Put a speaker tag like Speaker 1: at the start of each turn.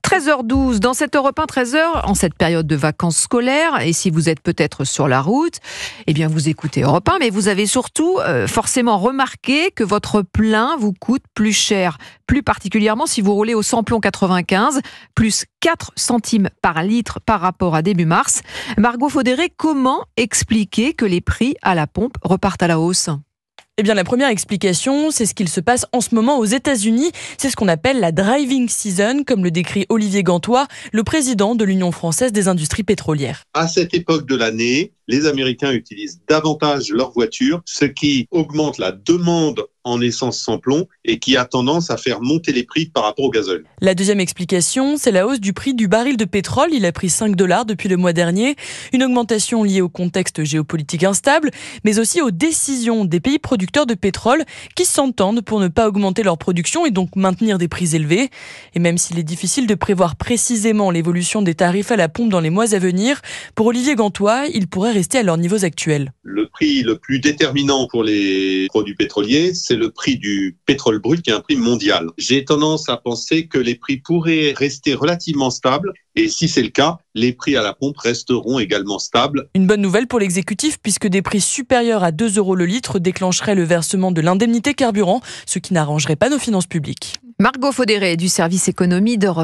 Speaker 1: 13h12, dans cette Europe 1, 13h, en cette période de vacances scolaires, et si vous êtes peut-être sur la route, eh bien vous écoutez Europe 1, mais vous avez surtout forcément remarqué que votre plein vous coûte plus cher, plus particulièrement si vous roulez au samplon 95, plus 4 centimes par litre par rapport à début mars. Margot Faudéré, comment expliquer que les prix à la pompe repartent à la hausse ?
Speaker 2: Eh bien, la première explication, c'est ce qu'il se passe en ce moment aux États-Unis. C'est ce qu'on appelle la driving season, comme le décrit Olivier Gantois, le président de l'Union française des industries pétrolières.
Speaker 3: À cette époque de l'année, les Américains utilisent davantage leurs voitures, ce qui augmente la demande en essence sans plomb et qui a tendance à faire monter les prix par rapport au gazole.
Speaker 2: La deuxième explication, c'est la hausse du prix du baril de pétrole. Il a pris 5 $ depuis le mois dernier. Une augmentation liée au contexte géopolitique instable, mais aussi aux décisions des pays producteurs de pétrole qui s'entendent pour ne pas augmenter leur production et donc maintenir des prix élevés. Et même s'il est difficile de prévoir précisément l'évolution des tarifs à la pompe dans les mois à venir, pour Olivier Gantois, il pourrait rester à leurs niveaux actuels.
Speaker 3: Le prix le plus déterminant pour les produits pétroliers, c'est le prix du pétrole brut qui est un prix mondial. J'ai tendance à penser que les prix pourraient rester relativement stables et si c'est le cas, les prix à la pompe resteront également stables.
Speaker 2: Une bonne nouvelle pour l'exécutif puisque des prix supérieurs à 2 € le litre déclencheraient le versement de l'indemnité carburant, ce qui n'arrangerait pas nos finances publiques.
Speaker 1: Margot Faudéré du service économie d'Europe